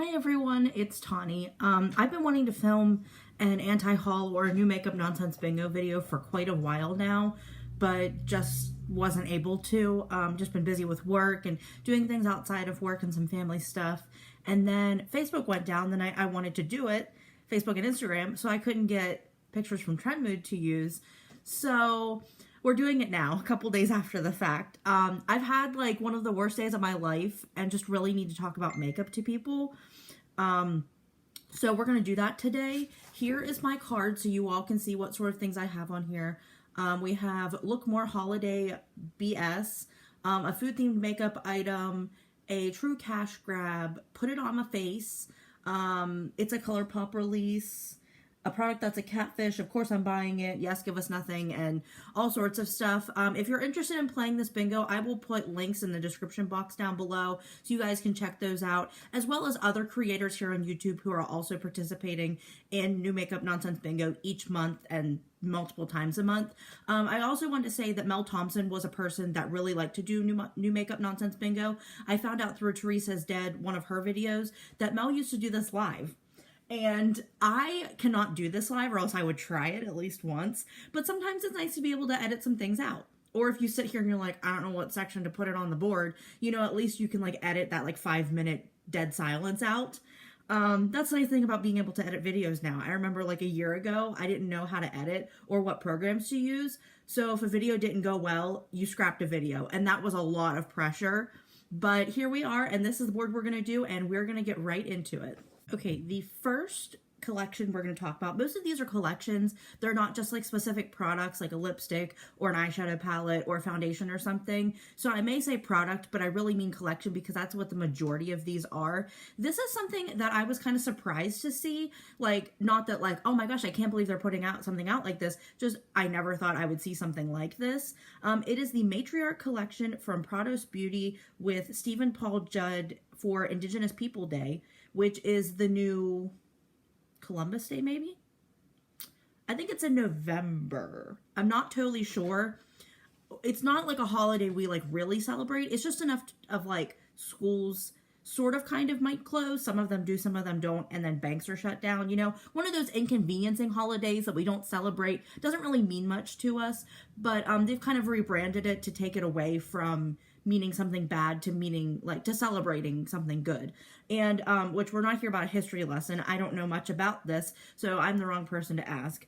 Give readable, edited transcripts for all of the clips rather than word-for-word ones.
Hi everyone, it's Tawney. I've been wanting to film an anti-haul or a new makeup nonsense bingo video for quite a while now, but just wasn't able to. Just been busy with work and doing things outside of work and some family stuff. And then Facebook went down the night I wanted to do it, Facebook and Instagram, so I couldn't get pictures from Trend Mood to use. So we're doing it now, a couple days after the fact. I've had like one of the worst days of my life and just really need to talk about makeup to people. So we're going to do that today. Here is my card so you all can see what sort of things I have on here. We have Look More Holiday BS, a food themed makeup item, a true cash grab, Put It On My Face. It's a ColourPop release. A product that's a catfish, of course I'm buying it, yes, give us nothing, and all sorts of stuff. If you're interested in playing this bingo, I will put links in the description box down below so you guys can check those out, as well as other creators here on YouTube who are also participating in New Makeup Nonsense Bingo each month and multiple times a month. I also want to say that Mel Thompson was a person that really liked to do new Makeup Nonsense Bingo. I found out through Teresa's Dead, one of her videos, that Mel used to do this live. And I cannot do this live, or else I would try it at least once. But sometimes it's nice to be able to edit some things out. Or if you sit here and you're like, I don't know what section to put it on the board, you know, at least you can like edit that like 5-minute dead silence out. That's the nice thing about being able to edit videos now. I remember like a year ago, I didn't know how to edit or what programs to use. So if a video didn't go well, you scrapped a video. And that was a lot of pressure. But here we are, and this is the board we're going to do, and we're going to get right into it. Okay, the first collection we're going to talk about, most of these are collections. They're not just like specific products like a lipstick or an eyeshadow palette or a foundation or something. So I may say product, but I really mean collection because that's what the majority of these are. This is something that I was kind of surprised to see. Like, not that like, oh my gosh, I can't believe they're putting out something out like this. Just, I never thought I would see something like this. It is the Matriarch collection from Prados Beauty with Stephen Paul Judd for Indigenous People Day, which is the new Columbus Day, maybe? I think it's in November. I'm not totally sure. It's not like a holiday we like really celebrate. It's just enough of like schools sort of kind of might close. Some of them do, some of them don't, and then banks are shut down. You know, one of those inconveniencing holidays that we don't celebrate. Doesn't really mean much to us, but they've kind of rebranded it to take it away from meaning something bad to meaning like to celebrating something good. And which we're not here about a history lesson. I don't know much about this, so I'm the wrong person to ask.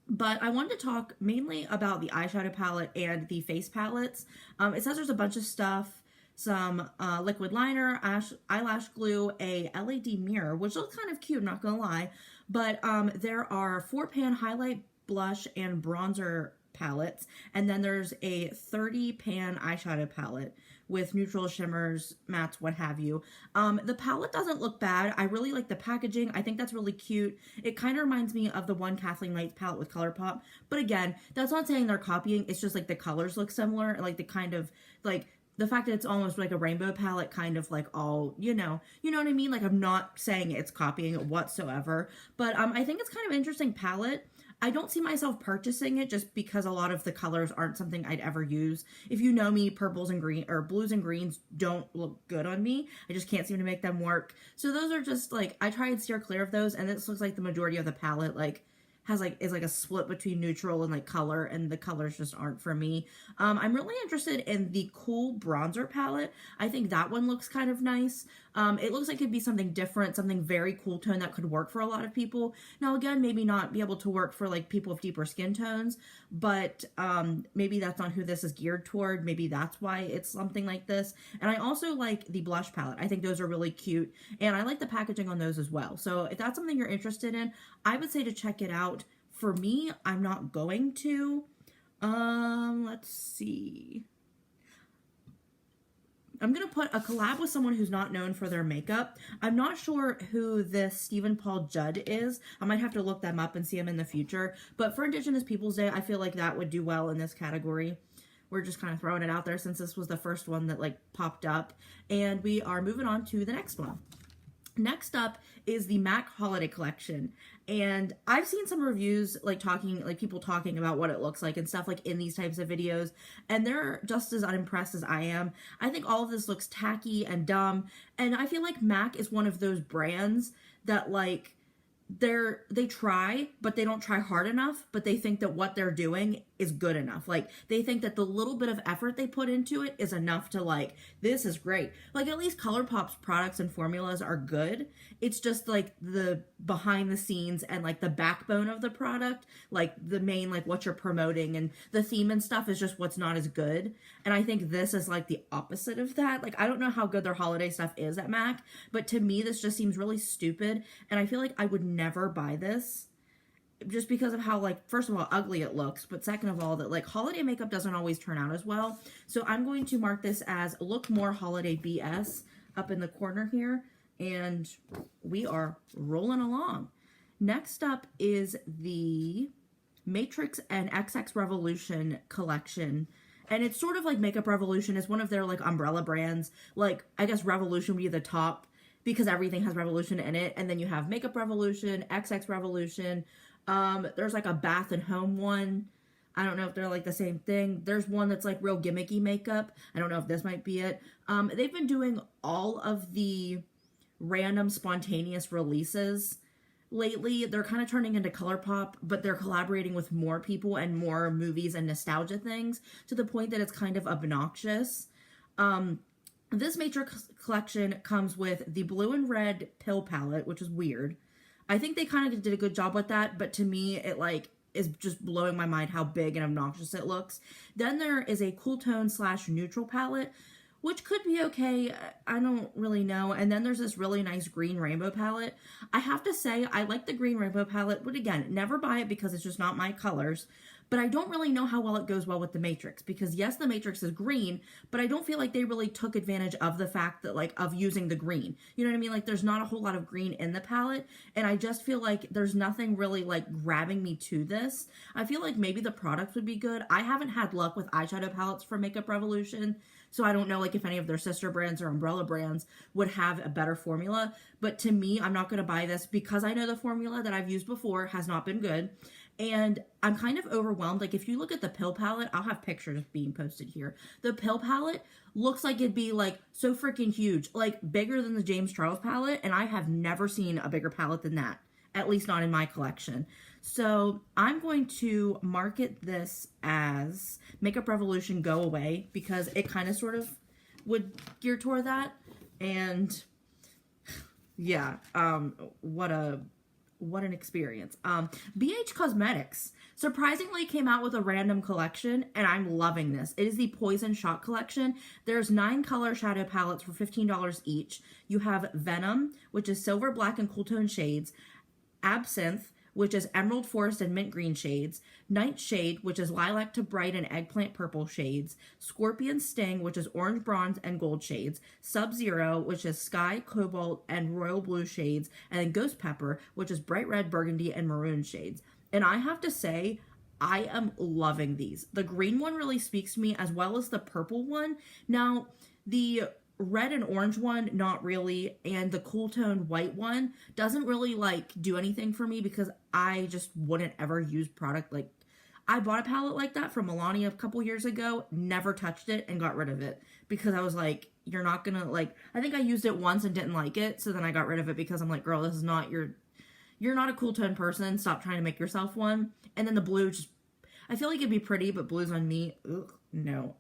But I wanted to talk mainly about the eyeshadow palette and the face palettes. It says there's a bunch of stuff, some liquid liner, eyelash glue, a LED mirror, which looks kind of cute, not gonna lie. But there are 4-pan highlight, blush, and bronzer palettes, and then there's a 30-pan eyeshadow palette with neutral shimmers, mattes, what have you. The palette doesn't look bad. I really like the packaging. I think that's really cute. It kind of reminds me of the one Kathleen Knight's palette with ColourPop, but again, that's not saying they're copying. It's just like the colors look similar, like the kind of like the fact that it's almost like a rainbow palette, kind of like all, you know what I mean? Like, I'm not saying it's copying it whatsoever, but I think it's kind of an interesting palette. I don't see myself purchasing it just because a lot of the colors aren't something I'd ever use. If you know me, purples and green or blues and greens don't look good on me. I just can't seem to make them work. So those are just like, I try and steer clear of those, and this looks like the majority of the palette like is like a split between neutral and like color, and the colors just aren't for me. I'm really interested in the cool bronzer palette. I think that one looks kind of nice. It looks like it'd be something different, something very cool tone that could work for a lot of people. Now again, maybe not be able to work for like people with deeper skin tones, but maybe that's not who this is geared toward. Maybe that's why it's something like this. And I also like the blush palette. I think those are really cute, and I like the packaging on those as well. So if that's something you're interested in, I would say to check it out. For me, I'm not going to. Let's see. I'm going to put a collab with someone who's not known for their makeup. I'm not sure who this Stephen Paul Judd is. I might have to look them up and see them in the future. But for Indigenous Peoples Day, I feel like that would do well in this category. We're just kind of throwing it out there since this was the first one that like popped up. And we are moving on to the next one. Next up is the MAC Holiday Collection. And I've seen some reviews like people talking about what it looks like and stuff like in these types of videos, and they're just as unimpressed as I am. I think all of this looks tacky and dumb, and I feel like MAC is one of those brands that like they try, but they don't try hard enough, but they think that what they're doing is good enough. Like, they think that the little bit of effort they put into it is enough to like, this is great. Like, at least ColourPop's products and formulas are good. It's just like the behind the scenes and like the backbone of the product, like the main, like what you're promoting and the theme and stuff is just what's not as good. And I think this is like the opposite of that. Like, I don't know how good their holiday stuff is at MAC, but to me, this just seems really stupid. And I feel like I would never buy this just because of how, like, first of all, ugly it looks, but second of all, that like holiday makeup doesn't always turn out as well. So I'm going to mark this as Look More Holiday BS up in the corner here, and we are rolling along. Next up is the Matrix and XX Revolution collection. And it's sort of like Makeup Revolution is one of their like umbrella brands. Like, I guess Revolution would be the top because everything has Revolution in it. And then you have Makeup Revolution, XX Revolution. There's like a bath and home one. I don't know if they're like the same thing. There's one that's like real gimmicky makeup. I don't know if this might be it. They've been doing all of the random spontaneous releases lately. They're kind of turning into ColourPop, but they're collaborating with more people and more movies and nostalgia things to the point that it's kind of obnoxious. This Matrix collection comes with the blue and red pill palette, which is weird. I think they kind of did a good job with that, but to me, it like is just blowing my mind how big and obnoxious it looks. Then there is a cool tone / neutral palette, which could be okay. I don't really know. And then there's this really nice green rainbow palette. I have to say, I like the green rainbow palette, but again, never buy it because it's just not my colors. But I don't really know how well it goes well with the Matrix, because yes, the Matrix is green, but I don't feel like they really took advantage of the fact that like of using the green. You know what I mean? Like, there's not a whole lot of green in the palette, and I just feel like there's nothing really like grabbing me to this. I feel like maybe the product would be good. I haven't had luck with eyeshadow palettes for Makeup Revolution, so I don't know like if any of their sister brands or umbrella brands would have a better formula. But to me, I'm not going to buy this because I know the formula that I've used before has not been good. And I'm kind of overwhelmed. Like, if you look at the pill palette, I'll have pictures being posted here. The pill palette looks like it'd be like so freaking huge, like bigger than the James Charles palette. And I have never seen a bigger palette than that, at least not in my collection. So I'm going to market this as Makeup Revolution Go Away because it kind of sort of would gear toward that. And yeah, what an experience. BH Cosmetics surprisingly came out with a random collection, and I'm loving this. It is the Poison Shot collection. There's 9 color shadow palettes for $15 each. You have Venom, which is silver, black, and cool tone shades. Absinthe, which is emerald forest and mint green shades. Nightshade, which is lilac to bright and eggplant purple shades. Scorpion Sting, which is orange, bronze, and gold shades. Sub-Zero, which is sky, cobalt, and royal blue shades. And then Ghost Pepper, which is bright red, burgundy, and maroon shades. And I have to say, I am loving these. The green one really speaks to me, as well as the purple one. Now, the red and orange one, not really, and the cool tone white one doesn't really like do anything for me because I just wouldn't ever use product like. I bought a palette like that from Melania a couple years ago, never touched it, and got rid of it because I was like, you're not gonna like. I think I used it once and didn't like it, so then I got rid of it because I'm like, girl, this is not you're not a cool tone person. Stop trying to make yourself one. And then the blue, just I feel like it'd be pretty, but blue's on me, ugh, no.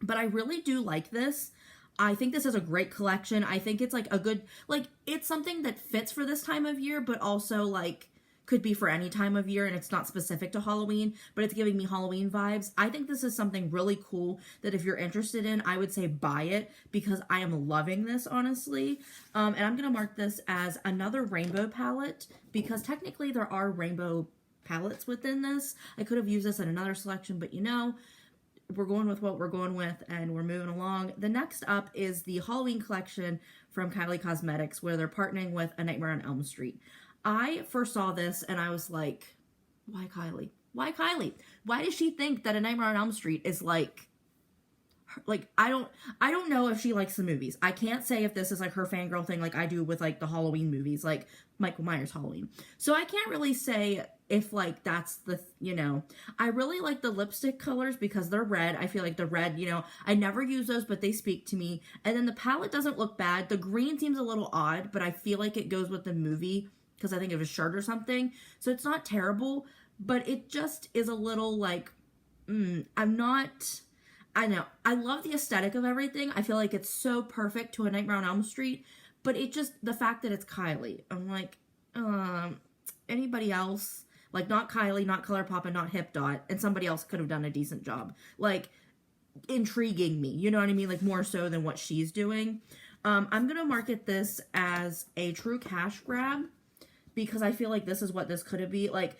But I really do like this. I think this is a great collection. I think it's like a good, like, it's something that fits for this time of year, but also like could be for any time of year, and it's not specific to Halloween, but it's giving me Halloween vibes. I think this is something really cool that if you're interested in, I would say buy it because I am loving this, honestly. And I'm going to mark this as another rainbow palette because technically there are rainbow palettes within this. I could have used this in another selection, but you know, we're going with what we're going with, and we're moving along. The next up is the Halloween collection from Kylie Cosmetics, where they're partnering with A Nightmare on Elm Street. I first saw this, and I was like, why Kylie? Why Kylie? Why does she think that A Nightmare on Elm Street is, like, like, I don't know if she likes the movies. I can't say if this is like her fangirl thing like I do with like the Halloween movies, like Michael Myers Halloween. So I can't really say if like that's the, you know, I really like the lipstick colors because they're red. I feel like the red, you know, I never use those, but they speak to me. And then the palette doesn't look bad. The green seems a little odd, but I feel like it goes with the movie because I think of a shirt or something. So it's not terrible, but it just is a little like, I know. I love the aesthetic of everything. I feel like it's so perfect to A Nightmare on Elm Street, but it just, the fact that it's Kylie, I'm like, anybody else, like not Kylie, not ColourPop, and not Hip Dot, and somebody else could have done a decent job. Like, intriguing me, you know what I mean? Like, more so than what she's doing. I'm going to market this as a true cash grab because I feel like this is what this could have been. Like,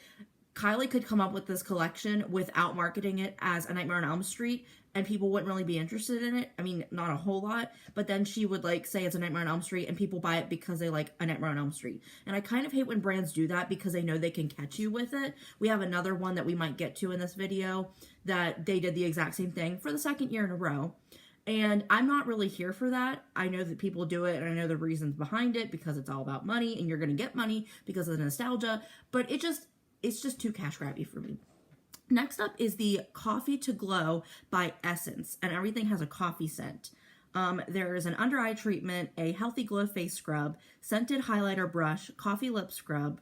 Kylie could come up with this collection without marketing it as A Nightmare on Elm Street, and people wouldn't really be interested in it. I mean, not a whole lot, but then she would like say it's A Nightmare on Elm Street, and people buy it because they like A Nightmare on Elm Street. And I kind of hate when brands do that because they know they can catch you with it. We have another one that we might get to in this video that they did the exact same thing for the second year in a row. And I'm not really here for that. I know that people do it, and I know the reasons behind it because it's all about money, and you're going to get money because of the nostalgia, but it's just too cash grabby for me. Next up is the Coffee to Glow by Essence, and everything has a coffee scent. There is an under eye treatment, a healthy glow face scrub, scented highlighter brush, coffee lip scrub.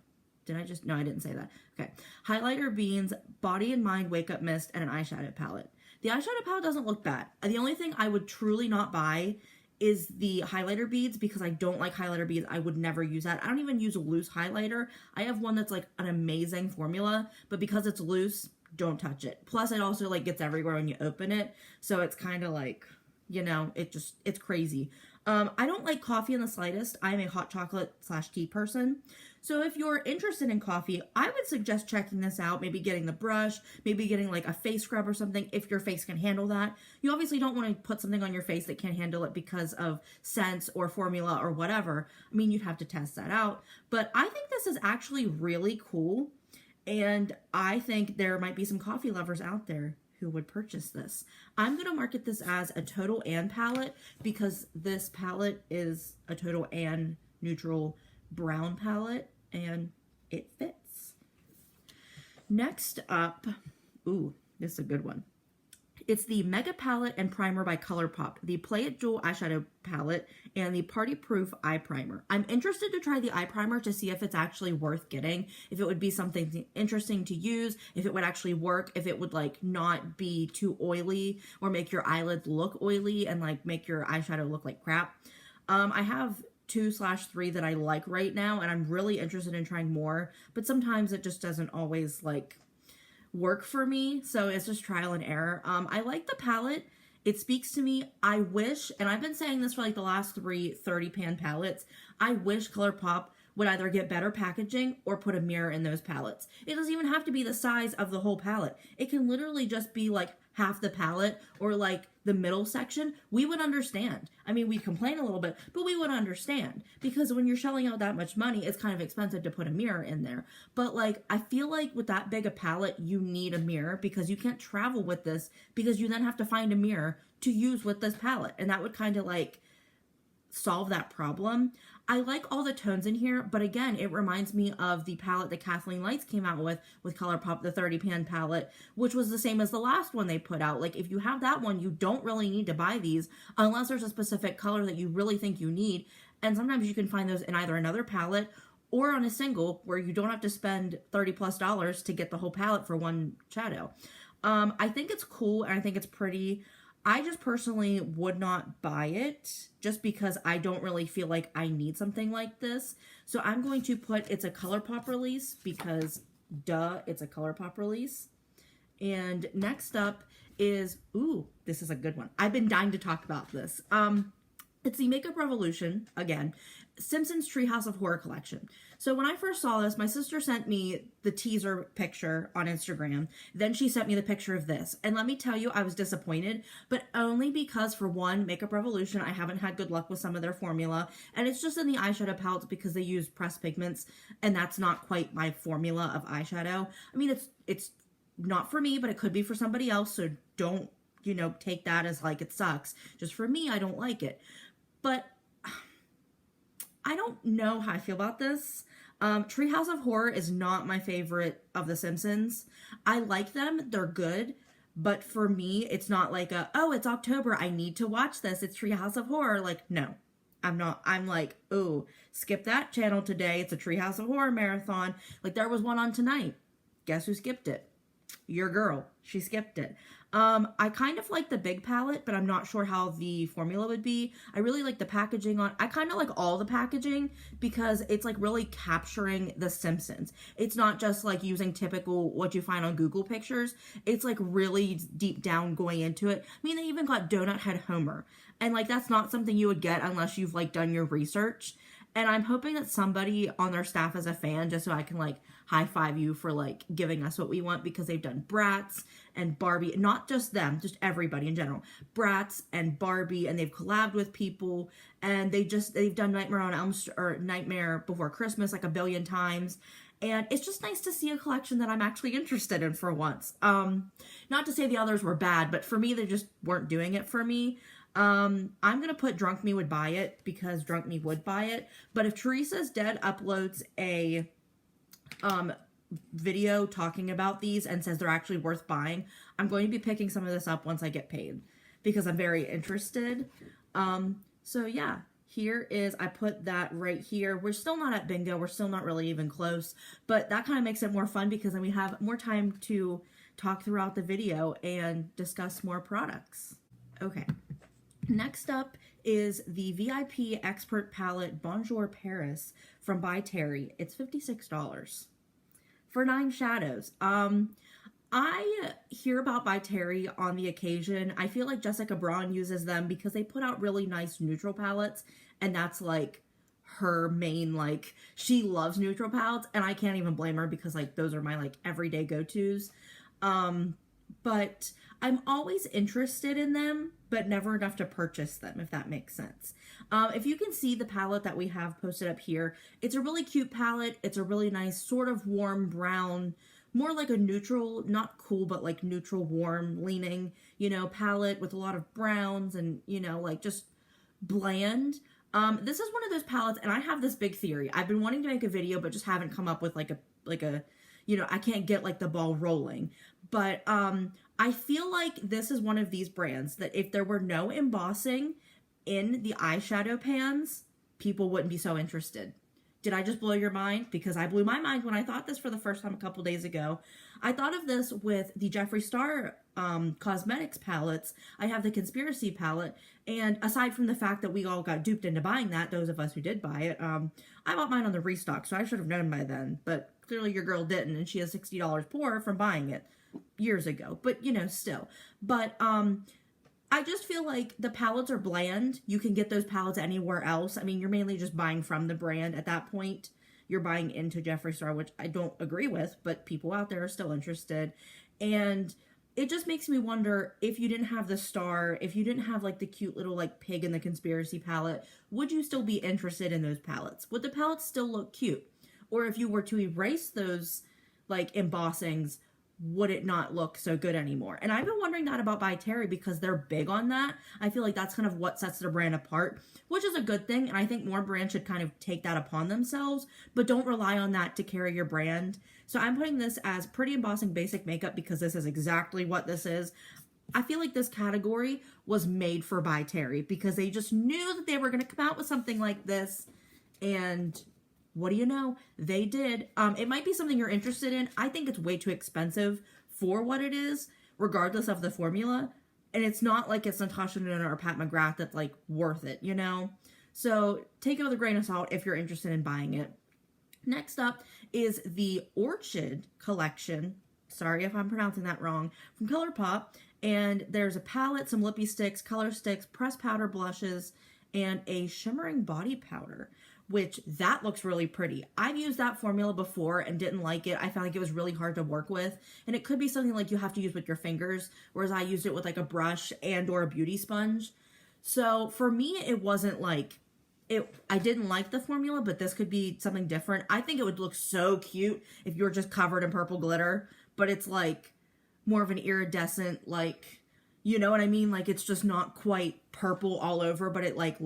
No, I didn't say that. Okay. Highlighter beans, body and mind wake up mist, and an eyeshadow palette. The eyeshadow palette doesn't look bad. The only thing I would truly not buy is the highlighter beads because I don't like highlighter beads. I would never use that. I don't even use a loose highlighter. I have one that's like an amazing formula, but because it's loose, don't touch it. Plus, it also like gets everywhere when you open it. So it's kind of like, you know, it's crazy. I don't like coffee in the slightest. I'm a hot chocolate / tea person. So if you're interested in coffee, I would suggest checking this out. Maybe getting the brush, maybe getting like a face scrub or something if your face can handle that. You obviously don't want to put something on your face that can't handle it because of scents or formula or whatever. I mean, you'd have to test that out. But I think this is actually really cool. And I think there might be some coffee lovers out there who would purchase this. I'm going to market this as a Total Ann palette because this palette is a Total Ann neutral brown palette and it fits. Next up, ooh, this is a good one. It's the Mega Palette and Primer by ColourPop, the Play It Jewel eyeshadow palette, and the Party Proof eye primer. I'm interested to try the eye primer to see if it's actually worth getting, if it would be something interesting to use, if it would actually work, if it would like not be too oily or make your eyelids look oily and like make your eyeshadow look like crap. I have 2/3 that I like right now, and I'm really interested in trying more, but sometimes it just doesn't always like work for me, so it's just trial and error. I like the palette. It speaks to me. I wish, and I've been saying this for like the last 3 30-pan palettes, I wish ColourPop would either get better packaging or put a mirror in those palettes. It doesn't even have to be the size of the whole palette. It can literally just be like half the palette or like the middle section. We would understand. I mean, we complain a little bit, but we would understand because when you're shelling out that much money, it's kind of expensive to put a mirror in there. But like, I feel like with that big a palette, you need a mirror because you can't travel with this because you then have to find a mirror to use with this palette. And that would kind of like solve that problem. I like all the tones in here, but again, it reminds me of the palette that Kathleen Lights came out with ColourPop, the 30-pan palette, which was the same as the last one they put out. Like, if you have that one, you don't really need to buy these unless there's a specific color that you really think you need. And sometimes you can find those in either another palette or on a single where you don't have to spend $30+ to get the whole palette for one shadow. I think it's cool and I think it's pretty. I just personally would not buy it just because I don't really feel like I need something like this. So I'm going to put it's a ColourPop release because duh, it's a ColourPop release. And next up is, ooh, this is a good one. I've been dying to talk about this. It's the Makeup Revolution, again, Simpsons Treehouse of Horror collection. So when I first saw this, my sister sent me the teaser picture on Instagram. Then she sent me the picture of this. And let me tell you, I was disappointed, but only because for one, Makeup Revolution, I haven't had good luck with some of their formula. And it's just in the eyeshadow palettes because they use pressed pigments. And that's not quite my formula of eyeshadow. I mean, it's not for me, but it could be for somebody else. So don't you know, take that as like it sucks. Just for me, I don't like it. But I don't know how I feel about this. Treehouse of Horror is not my favorite of the Simpsons. I like them. They're good. But for me, it's not like oh, it's October, I need to watch this. It's Treehouse of Horror. Like, no. I'm not. I'm like, oh, skip that channel today. It's a Treehouse of Horror marathon. Like, there was one on tonight. Guess who skipped it? Your girl. She skipped it. I kind of like the big palette, but I'm not sure how the formula would be. I really like the packaging on. I kind of like all the packaging because it's like really capturing the Simpsons. It's not just like using typical what you find on Google pictures. It's like really deep down going into it. I mean, they even got Donut Head Homer. And like, that's not something you would get unless you've like done your research. And I'm hoping that somebody on their staff is a fan, just so I can like high five you for like giving us what we want, because they've done Bratz and Barbie, not just them, just everybody in general. Bratz and Barbie, and they've collabed with people, and they've done Nightmare on Elm Street or Nightmare Before Christmas like a billion times. And it's just nice to see a collection that I'm actually interested in for once. Not to say the others were bad, but for me, they just weren't doing it for me. I'm gonna put Drunk Me would buy it because Drunk Me would buy it. But if Teresa's Dead uploads a video talking about these and says they're actually worth buying, I'm going to be picking some of this up once I get paid because I'm very interested. So yeah, here is, I put that right here. We're still not at bingo. We're still not really even close, but that kind of makes it more fun because then we have more time to talk throughout the video and discuss more products. Okay. Next up is the VIP Expert Palette Bonjour Paris from By Terry. It's $56 for 9 shadows. I hear about By Terry on the occasion. I feel like Jessica Braun uses them because they put out really nice neutral palettes, and that's like her main, like, she loves neutral palettes, and I can't even blame her because like those are my like everyday go-tos. But I'm always interested in them, but never enough to purchase them, if that makes sense. If you can see the palette that we have posted up here, it's a really cute palette. It's a really nice sort of warm brown, more like a neutral, not cool, but like neutral warm leaning, you know, palette with a lot of browns and, you know, like just bland. This is one of those palettes, and I have this big theory. I've been wanting to make a video, but just haven't come up with like a, you know, I can't get like the ball rolling. But I feel like this is one of these brands that if there were no embossing in the eyeshadow pans, people wouldn't be so interested. Did I just blow your mind? Because I blew my mind when I thought this for the first time a couple days ago. I thought of this with the Jeffree Star cosmetics palettes. I have the Conspiracy palette, and aside from the fact that we all got duped into buying that, those of us who did buy it, I bought mine on the restock, so I should have known by then, but clearly your girl didn't, and she has $60 poor from buying it years ago, but you know, still. But I just feel like the palettes are bland. You can get those palettes anywhere else. I mean, you're mainly just buying from the brand at that point. You're buying into Jeffree Star, which I don't agree with, but people out there are still interested. And it just makes me wonder, if you didn't have the star, if you didn't have like the cute little like pig in the Conspiracy palette, would you still be interested in those palettes? Would the palettes still look cute? Or if you were to erase those like embossings, would it not look so good anymore? And I've been wondering that about By Terry because they're big on that. I feel like that's kind of what sets their brand apart, which is a good thing. And I think more brands should kind of take that upon themselves, but don't rely on that to carry your brand. So I'm putting this as Pretty Embossing Basic Makeup because this is exactly what this is. I feel like this category was made for By Terry because they just knew that they were going to come out with something like this, and what do you know? They did. It might be something you're interested in. I think it's way too expensive for what it is, regardless of the formula. And it's not like it's Natasha Denona or Pat McGrath that's like worth it, you know? So take it with a grain of salt if you're interested in buying it. Next up is the Orchid collection. Sorry if I'm pronouncing that wrong. From ColourPop. And there's a palette, some lippy sticks, color sticks, pressed powder blushes, and a shimmering body powder, which that looks really pretty. I've used that formula before and didn't like it. I found like it was really hard to work with, and it could be something like you have to use with your fingers, whereas I used it with like a brush and or a beauty sponge. So for me, it wasn't like, I didn't like the formula, but this could be something different. I think it would look so cute if you were just covered in purple glitter, but it's like more of an iridescent, like, You know what I mean? Like, it's just not quite purple all over, but it like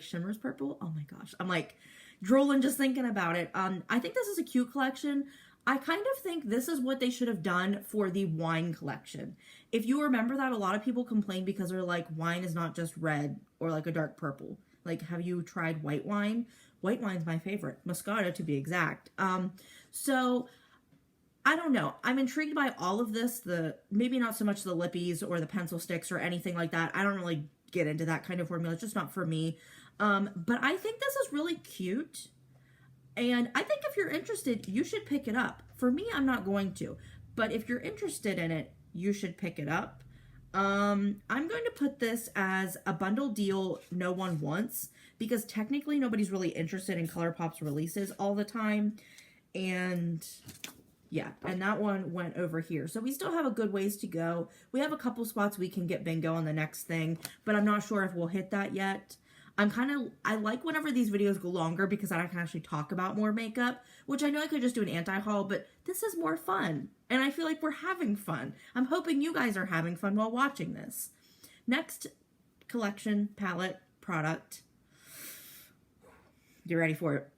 shimmers purple. Oh my gosh. I'm like drooling just thinking about it. I think this is a cute collection. I kind of think this is what they should have done for the wine collection. If you remember that, a lot of people complain because they're like, wine is not just red or like a dark purple. Like, have you tried white wine? White wine's my favorite. Moscato, to be exact. So I don't know. I'm intrigued by all of this. Maybe not so much the lippies or the pencil sticks or anything like that. I don't really get into that kind of formula. It's just not for me. But I think this is really cute. And I think if you're interested, you should pick it up. For me, I'm not going to. But if you're interested in it, you should pick it up. I'm going to put this as a bundle deal no one wants, because technically nobody's really interested in ColourPop's releases all the time. And yeah, and that one went over here. So we still have a good ways to go. We have a couple spots we can get bingo on the next thing, but I'm not sure if we'll hit that yet. I like whenever these videos go longer because I can actually talk about more makeup, which I know I could just do an anti-haul, but this is more fun. And I feel like we're having fun. I'm hoping you guys are having fun while watching this. Next collection, palette, product. You ready for it?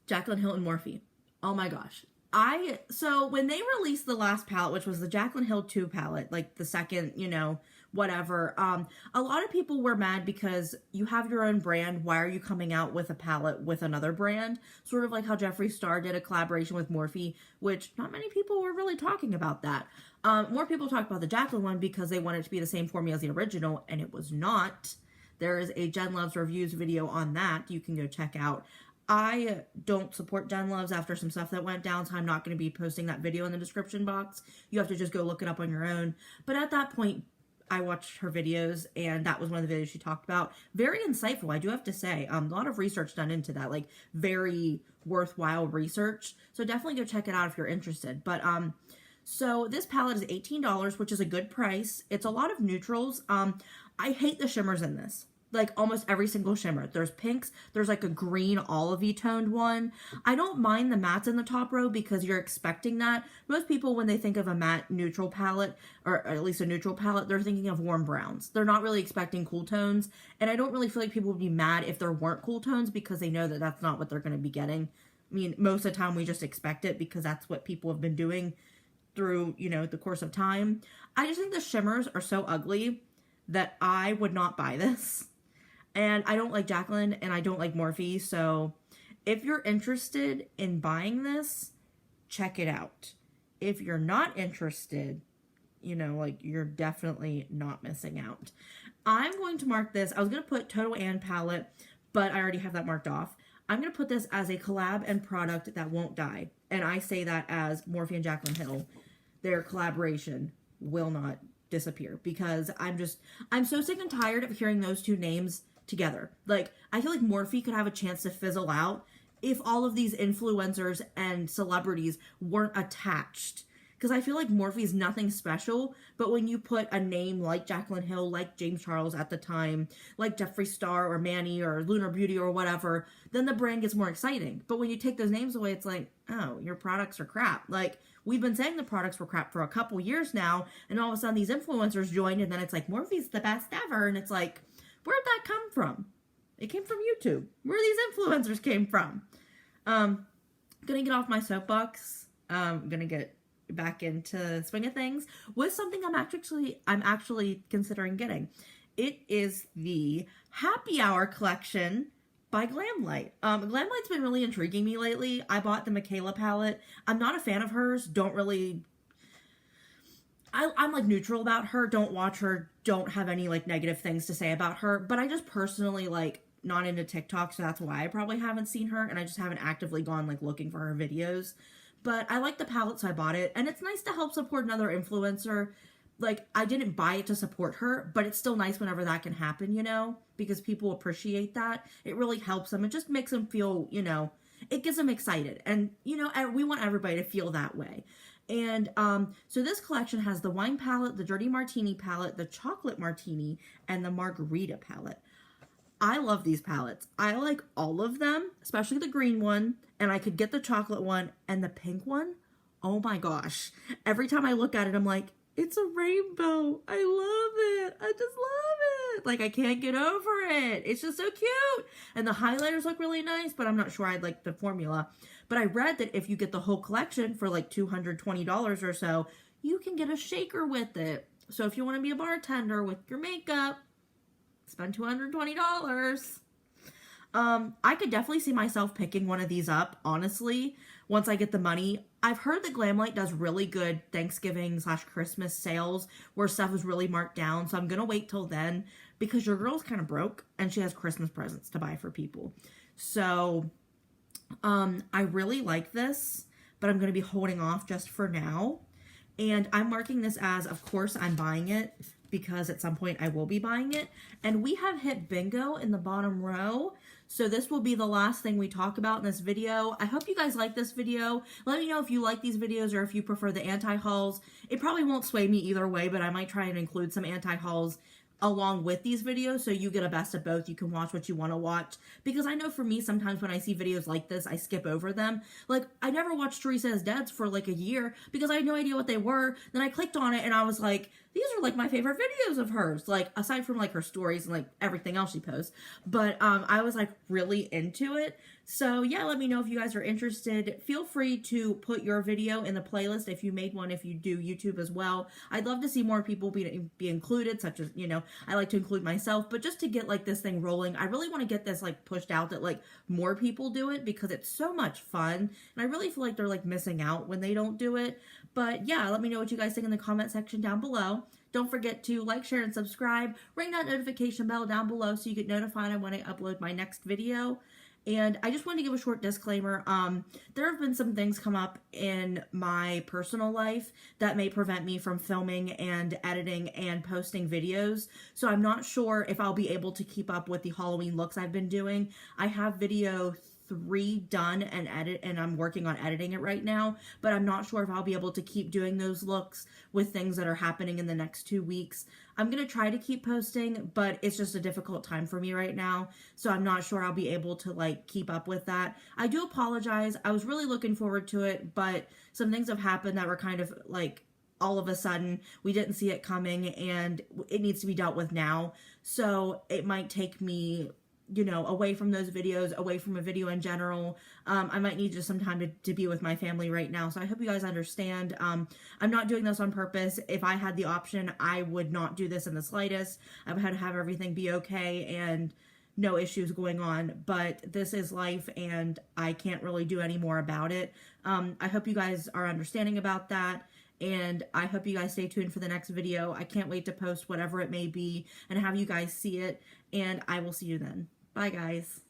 Jaclyn Hill and Morphe. Oh my gosh. So when they released the last palette, which was the Jaclyn Hill 2 palette, like the second, whatever, a lot of people were mad because you have your own brand. Why are you coming out with a palette with another brand? Sort of like how Jeffree Star did a collaboration with Morphe, which not many people were really talking about that. More people talked about the Jaclyn one because they wanted it to be the same formula as the original, and it was not. There is a Jen Loves Reviews video on that you can go check out. I don't support Jen Loves after some stuff that went down, so I'm not going to be posting that video in the description box. You have to just go look it up on your own. But at that point, I watched her videos, and that was one of the videos she talked about. Very insightful, I do have to say. A lot of research done into that, like very worthwhile research. So definitely go check it out if you're interested. But so this palette is $18, which is a good price. It's a lot of neutrals. I hate the shimmers in this. Like almost every single shimmer. There's pinks. There's like a green olivey toned one. I don't mind the mattes in the top row because you're expecting that. Most people, when they think of a matte neutral palette, or at least a neutral palette, they're thinking of warm browns. They're not really expecting cool tones. And I don't really feel like people would be mad if there weren't cool tones because they know that that's not what they're going to be getting. I mean, most of the time we just expect it because that's what people have been doing through, the course of time. I just think the shimmers are so ugly that I would not buy this. And I don't like Jaclyn, and I don't like Morphe, so if you're interested in buying this, check it out. If you're not interested, you're definitely not missing out. I'm going to mark this. I was going to put Toto and palette, but I already have that marked off. I'm going to put this as a collab and product that won't die. And I say that as Morphe and Jaclyn Hill. Their collaboration will not disappear because I'm so sick and tired of hearing those two names together. Like, I feel like Morphe could have a chance to fizzle out if all of these influencers and celebrities weren't attached. Because I feel like Morphe's nothing special, but when you put a name like Jaclyn Hill, like James Charles at the time, like Jeffree Star or Manny or Lunar Beauty or whatever, then the brand gets more exciting. But when you take those names away, it's like, oh, your products are crap. Like, we've been saying the products were crap for a couple years now, and all of a sudden these influencers joined, and then it's like, Morphe's the best ever, and it's like, where'd that come from? It came from YouTube. Where these influencers came from. Gonna get off my soapbox. Gonna get back into the swing of things with something I'm actually considering getting. It is the Happy Hour collection by Glamlight. Glamlight's been really intriguing me lately. I bought the Michaela palette. I'm not a fan of hers. I'm like neutral about her. Don't watch her. Don't have any like negative things to say about her. But I just personally like not into TikTok, so that's why I probably haven't seen her, and I just haven't actively gone like looking for her videos. But I like the palette, so I bought it, and it's nice to help support another influencer. Like, I didn't buy it to support her, but it's still nice whenever that can happen, because people appreciate that. It really helps them. It just makes them feel, it gets them excited, and we want everybody to feel that way. And so this collection has the wine palette, the dirty martini palette, the chocolate martini, and the margarita palette. I love these palettes. I like all of them, especially the green one, and I could get the chocolate one and the pink one. Oh my gosh. Every time I look at it, I'm like, It's a rainbow. I love it. I just love it. Like, I can't get over it. It's just so cute. And the highlighters look really nice, but I'm not sure I like the formula. But I read that if you get the whole collection for like $220 or so, you can get a shaker with it. So if you want to be a bartender with your makeup, spend $220. I could definitely see myself picking one of these up, honestly, once I get the money. I've heard that Glamlight does really good Thanksgiving/Christmas sales where stuff is really marked down, so I'm going to wait till then because your girl's kind of broke and she has Christmas presents to buy for people. So, I really like this, but I'm going to be holding off just for now. And I'm marking this as, of course, I'm buying it because at some point I will be buying it. And we have hit bingo in the bottom row. So this will be the last thing we talk about in this video. I hope you guys like this video. Let me know if you like these videos or if you prefer the anti-hauls. It probably won't sway me either way, but I might try and include some anti-hauls along with these videos so you get a best of both. You can watch what you want to watch, because I know for me sometimes when I see videos like this I skip over them. Like, I never watched Teresa is Dead's for like a year because I had no idea what they were. Then I clicked on it and I was like, these are like my favorite videos of hers, like aside from like her stories and like everything else she posts. But I was like really into it. So yeah, let me know if you guys are interested. Feel free to put your video in the playlist if you made one, if you do YouTube as well. I'd love to see more people be included, such as, you know, I like to include myself, but just to get like this thing rolling, I really want to get this like pushed out that like more people do it because it's so much fun. And I really feel like they're like missing out when they don't do it. But yeah, let me know what you guys think in the comment section down below. Don't forget to like, share, and subscribe. Ring that notification bell down below so you get notified when I upload my next video. And I just wanted to give a short disclaimer. There have been some things come up in my personal life that may prevent me from filming and editing and posting videos. So I'm not sure if I'll be able to keep up with the Halloween looks I've been doing. I have video 3 done and I'm working on editing it right now, but I'm not sure if I'll be able to keep doing those looks with things that are happening in the next 2 weeks. I'm going to try to keep posting, but it's just a difficult time for me right now, so I'm not sure I'll be able to like keep up with that. I do apologize. I was really looking forward to it, but some things have happened that were kind of like all of a sudden. We didn't see it coming and it needs to be dealt with now. So it might take me, you know, away from those videos, away from a video in general. I might need just some time to be with my family right now. So I hope you guys understand. I'm not doing this on purpose. If I had the option, I would not do this in the slightest. I would have everything be okay and no issues going on. But this is life and I can't really do any more about it. I hope you guys are understanding about that. And I hope you guys stay tuned for the next video. I can't wait to post whatever it may be and have you guys see it. And I will see you then. Bye, guys.